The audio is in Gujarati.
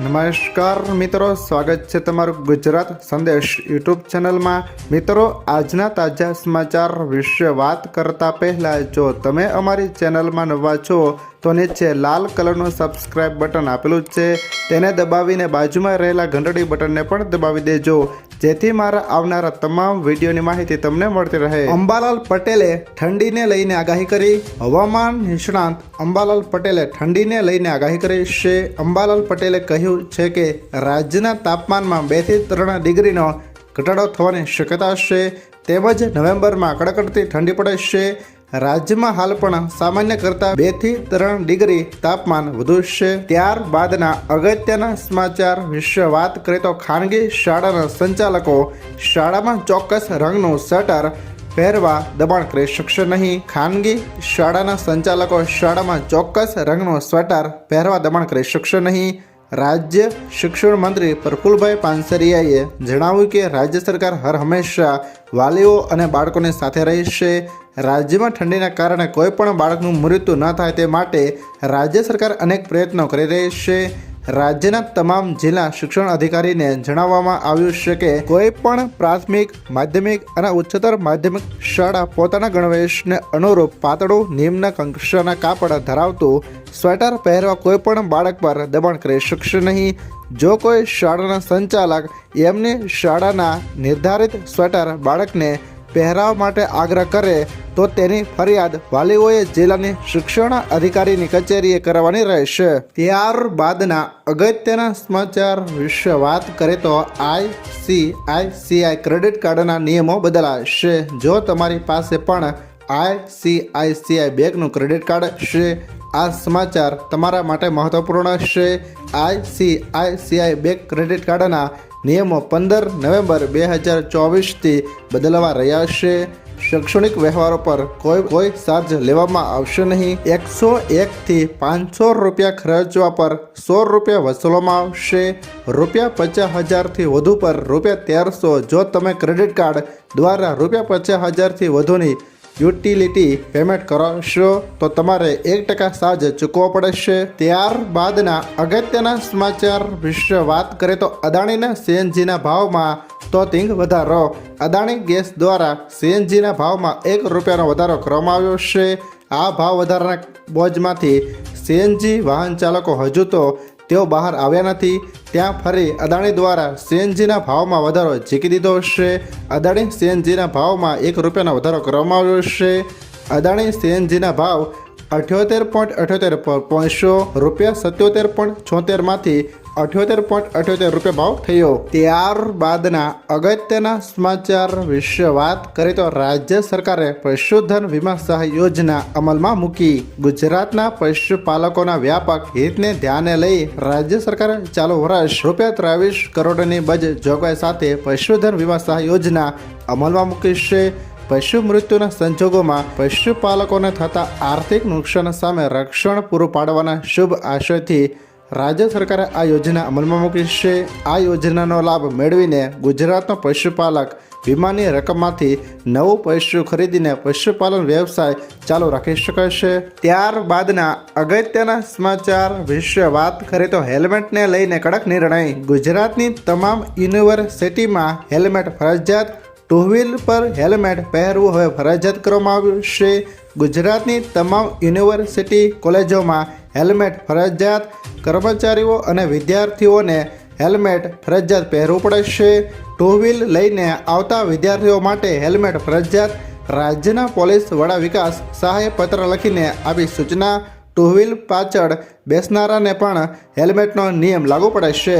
નમસ્કાર મિત્રો, સ્વાગત છે તમારું ગુજરાત સંદેશ યુટ્યુબ ચેનલમાં। મિત્રો, આજના તાજા સમાચાર વિશે વાત કરતા પહેલા જો તમે અમારી ચેનલમાં નવા છો તો નીચે લાલ કલરનું સબસ્ક્રાઇબ બટન આપેલું છે, તેને દબાવીને બાજુમાં રહેલા ઘંટડી બટનને પણ દબાવી દેજો, જેથી મારા આવનારા તમામ વિડીયોની માહિતી તમને મળતી રહે। અંબાલાલ પટેલે ઠંડીને લઈને આગાહી કરી। હવામાન નિષ્ણાંત અંબાલાલ પટેલે ઠંડીને લઈને આગાહી કરી છે। અંબાલાલ પટેલે કહ્યું છે કે રાજ્યના તાપમાનમાં 2 થી 3 ડિગ્રીનો ઘટાડો થવાની શક્યતા છે, તેમજ નવેમ્બરમાં કડકડતી ઠંડી પડે છે। રાજ્યમાં હાલ પણ સામાન્ય કરતાં 2 થી 3 ડિગ્રી તાપમાન વધુ છે। ત્યારબાદના અગત્યના સમાચાર વિશે વાત કરીએ તો ખાનગી શાળાના સંચાલકો શાળામાં ચોક્કસ રંગનું સ્વેટર પહેરવા દબાણ કરી શકશે નહીં। ખાનગી શાળાના સંચાલકો શાળામાં ચોક્કસ રંગનું સ્વેટર પહેરવા દબાણ કરી શકશે નહીં। રાજ્ય શિક્ષણ મંત્રી પ્રફુલભાઈ પાનસરિયાએ જણાવ્યું કે રાજ્ય સરકાર હર હંમેશા વાલીઓ અને બાળકોની સાથે રહી છે। રાજ્યમાં ઠંડીના કારણે કોઈ પણ બાળકનું મૃત્યુ ન થાય તે માટે રાજ્ય સરકાર અનેક પ્રયત્નો કરી રહી છે। રાજ્યના તમામ જિલ્લા શિક્ષણ અધિકારીને જણાવવામાં આવ્યું છે કે કોઈ પણ પ્રાથમિક, માધ્યમિક અને ઉચ્ચતર માધ્યમિક શાળા પોતાના ગણવેશને અનુરૂપ પાતળું નિમ્ન કક્ષાના કાપડ ધરાવતું સ્વેટર પહેરવા કોઈ પણ બાળક પર દબાણ કરી શકશે નહીં। જો કોઈ શાળાના સંચાલક એમની શાળાના નિર્ધારિત સ્વેટર બાળકને પહેરાવવા માટે આગ્રહ કરે તો તેની ફરિયાદ વાલીઓએ જિલ્લાની શિક્ષણ અધિકારીની કચેરીએ કરવાની રહેશે। ત્યારબાદના અગત્યના સમાચાર વિશે વાત કરીએ તો ICICI ક્રેડિટ કાર્ડના નિયમો બદલાશે। જો તમારી પાસે પણ ICICI બેંકનું ક્રેડિટ કાર્ડ છે, આ સમાચાર તમારા માટે મહત્વપૂર્ણ છે। ICICI બેંક ક્રેડિટ કાર્ડના નિયમો 15 નવેમ્બર 2024થી બદલવા રહ્યા છે। શૈક્ષણિક વ્યવહારો પર કોઈ ચાર્જ લેવામાં આવશે નહીં। 101 થી 500 રૂપિયા ખર્ચવા પર 100 રૂપિયા વસૂલવામાં આવશે। ₹50,000 થી વધુ પર ₹1300। જો તમે ક્રેડિટ કાર્ડ દ્વારા ₹50,000 થી વધુની યુટિલિટી પેમેન્ટ કરશો તો તમારે 1% ચાર્જ ચૂકવવો પડશે। ત્યારબાદના અગત્યના સમાચાર વિશે વાત કરીએ તો અદાણીના CNGના ભાવમાં તોતિંગ વધારો। અદાણી ગેસ દ્વારા CNGના ભાવમાં ₹1નો વધારો કરવામાં આવ્યો છે। આ ભાવ વધારાના બોજમાંથી CNG વાહન ચાલકો હજુ તો તેઓ બહાર આવ્યા નથી, ત્યાં ફરી અદાણી દ્વારા CNGના ભાવમાં વધારો ઝીકી દીધો છે। અદાણી CNGના ભાવમાં ₹1નો વધારો કરવામાં આવ્યો છે। અદાણી CNGના ભાવ 78.78 પર પહોંચ્યો। ₹77.76માંથી 78.78 ભાવ થયો। ત્યારબાદના અગત્યના સમાચાર વિશે વાત કરીએ તો રાજ્ય સરકારે પશુધન વીમા સહાય યોજના અમલમાં મૂકી। ગુજરાતના પશુપાલકોના વ્યાપક હિતને ધ્યાને લઈ રાજ્ય સરકારે ચાલુ વર્ષ ₹23 કરોડની બજેટ જોગવાઈ સાથે પશુધન વીમા સહાય યોજના અમલમાં મૂકી છે। પશુ મૃત્યુના સંજોગોમાં પશુપાલકોને થતા આર્થિક નુકસાન સામે રક્ષણ પૂરું પાડવાના શુભ આશયથી રાજ્ય સરકારે આ યોજના અમલમાં મૂકી છે। આ યોજનાનો લાભ મેળવીને ગુજરાતનો પશુપાલક વીમાની રકમમાંથી નવું પશુ ખરીદીને પશુપાલન વ્યવસાય ચાલુ રાખી શકે છે। ત્યારબાદના અગત્યના સમાચાર વિશે વાત કરીએ તો હેલ્મેટને લઈને કડક નિર્ણય। ગુજરાતની તમામ યુનિવર્સિટીમાં હેલ્મેટ ફરજિયાત। 2 વ્હીલ પર હેલ્મેટ પહેરવું હવે ફરજિયાત કરવામાં આવ્યું છે। ગુજરાતની તમામ યુનિવર્સિટી કોલેજોમાં હેલ્મેટ ફરજિયાત। કર્મચારીઓ અને વિદ્યાર્થીઓને હેલ્મેટ ફરજિયાત પહેરવું પડશે। 2 વ્હીલ લઈને આવતા વિદ્યાર્થીઓ માટે હેલ્મેટ ફરજિયાત। રાજ્યના પોલીસ વડા વિકાસ શાહે પત્ર લખીને આપી સૂચના। 2 વ્હીલ પાછળ બેસનારાને પણ હેલ્મેટનો નિયમ લાગુ પડશે।